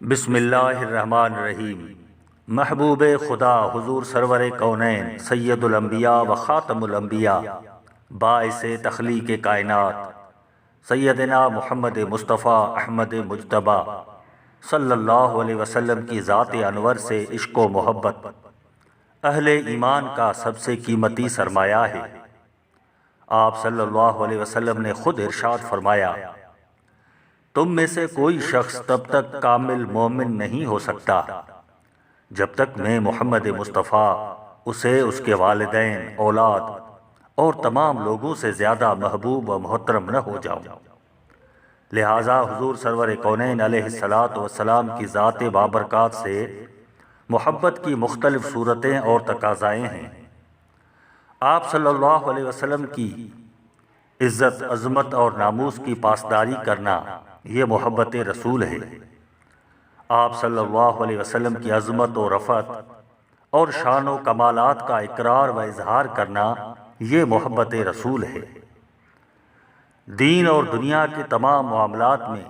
بسم اللہ الرحمن الرحیم۔ محبوب خدا حضور سرور کونین سید الانبیاء و خاتم الانبیاء باعث تخلیق کائنات سیدنا محمد مصطفیٰ احمد مجتبیٰ صلی اللہ علیہ وسلم کی ذات انور سے عشق و محبت اہل ایمان کا سب سے قیمتی سرمایہ ہے۔ آپ صلی اللہ علیہ وسلم نے خود ارشاد فرمایا، تم میں سے کوئی شخص تب تک کامل مومن نہیں ہو سکتا جب تک میں محمد مصطفیٰ اسے اس کے والدین، اولاد اور تمام لوگوں سے زیادہ محبوب و محترم نہ ہو جاؤں۔ لہٰذا حضور سرور کونین علیہ السلام کی ذات بابرکات سے محبت کی مختلف صورتیں اور تقاضائیں ہیں۔ آپ صلی اللہ علیہ وسلم کی عزت، عظمت اور ناموس کی پاسداری کرنا یہ محبت رسول ہے۔ آپ صلی اللہ علیہ وسلم کی عظمت و رفعت اور شان و کمالات کا اقرار و اظہار کرنا یہ محبت رسول ہے۔ دین اور دنیا کے تمام معاملات میں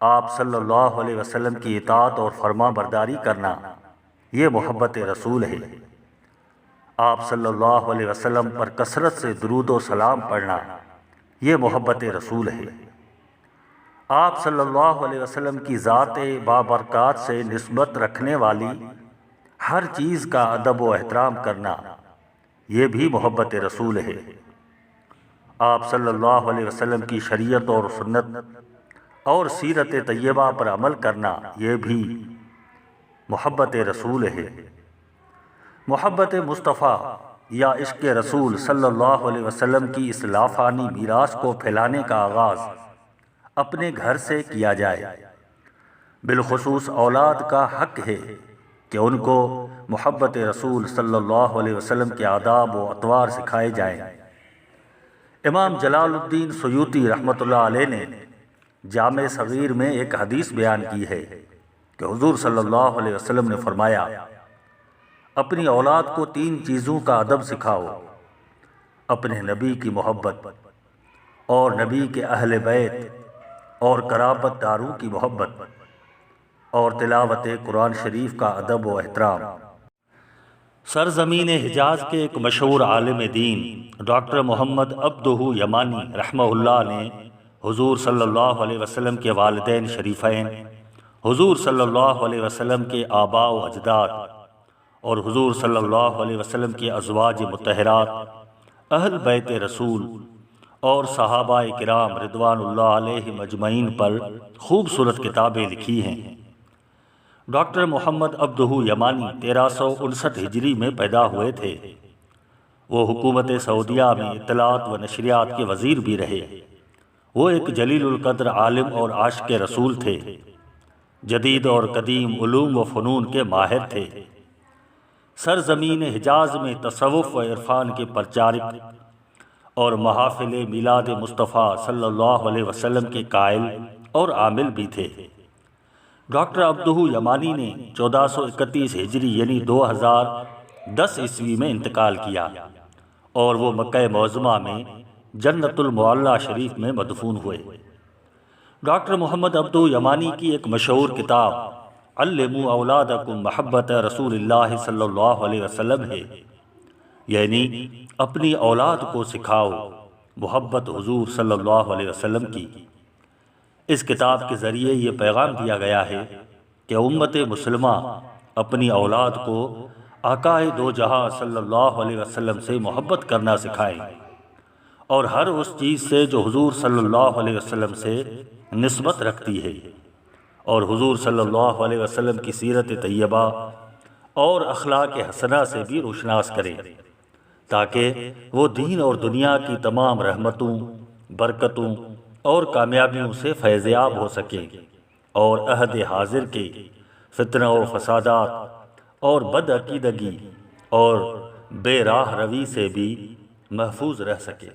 آپ صلی اللہ علیہ وسلم کی اطاعت اور فرما برداری کرنا یہ محبت رسول ہے۔ آپ صلی اللہ علیہ وسلم پر کثرت سے درود و سلام پڑھنا یہ محبت رسول ہے۔ آپ صلی اللہ علیہ وسلم کی ذات بابرکات سے نسبت رکھنے والی ہر چیز کا ادب و احترام کرنا یہ بھی محبت رسول ہے۔ آپ صلی اللہ علیہ وسلم کی شریعت اور سنت اور سیرت طیبہ پر عمل کرنا یہ بھی محبت رسول ہے۔ محبت مصطفیٰ یا عشق رسول صلی اللہ علیہ وسلم کی اس لافانی میراث کو پھیلانے کا آغاز اپنے گھر سے کیا جائے۔ بالخصوص اولاد کا حق ہے کہ ان کو محبت رسول صلی اللہ علیہ وسلم کے آداب و اطوار سکھائے جائیں۔ امام جلال الدین سیوطی رحمۃ اللہ علیہ نے جامع صغیر میں ایک حدیث بیان کی ہے کہ حضور صلی اللہ علیہ وسلم نے فرمایا، اپنی اولاد کو 3 چیزوں کا ادب سکھاؤ، اپنے نبی کی محبت اور نبی کے اہل بیت اور قرابت داروں کی محبت اور تلاوت قرآن شریف کا ادب و احترام۔ سرزمین حجاز کے ایک مشہور عالم دین ڈاکٹر محمد عبدہ یمانی رحمہ اللہ نے حضور صلی اللہ علیہ وسلم کے والدین شریفین، حضور صلی اللہ علیہ وسلم کے آباء و اجداد اور حضور صلی اللہ علیہ وسلم کے ازواج مطہرات، اہل بیت رسول اور صحابہ کرام رضوان اللہ علیہم اجمعین پر خوبصورت کتابیں لکھی ہیں۔ ڈاکٹر محمد عبدہ یمانی 1359 ہجری میں پیدا ہوئے تھے۔ وہ حکومت سعودیہ میں اطلاعات و نشریات کے وزیر بھی رہے۔ وہ ایک جلیل القدر عالم اور عاشق رسول تھے۔ جدید اور قدیم علوم و فنون کے ماہر تھے۔ سرزمین حجاز میں تصوف و عرفان کے پرچارک اور محافل میلاد مصطفیٰ صلی اللہ علیہ وسلم کے قائل اور عامل بھی تھے۔ ڈاکٹر عبدہ یمانی نے 1431 ہجری یعنی 2010 عیسوی میں انتقال کیا اور وہ مکہ معظمہ میں جنت المعلی شریف میں مدفون ہوئے۔ ڈاکٹر محمد عبدہ یمانی کی ایک مشہور کتاب علموا اولادکم محبت رسول اللہ صلی اللہ علیہ وسلم ہے، یعنی اپنی اولاد کو سکھاؤ محبت حضور صلی اللہ علیہ وسلم کی۔ اس کتاب کے ذریعے یہ پیغام دیا گیا ہے کہ امت مسلمہ اپنی اولاد کو آقا دو جہاں صلی اللہ علیہ وسلم سے محبت کرنا سکھائیں اور ہر اس چیز سے جو حضور صلی اللہ علیہ وسلم سے نسبت رکھتی ہے، اور حضور صلی اللہ علیہ وسلم کی سیرت طیبہ اور اخلاق حسنہ سے بھی روشناس کریں، تاکہ وہ دین اور دنیا کی تمام رحمتوں، برکتوں اور کامیابیوں سے فیضیاب ہو سکیں اور عہد حاضر کے فتنہ و فسادات اور بدعقیدگی اور بے راہ روی سے بھی محفوظ رہ سکیں۔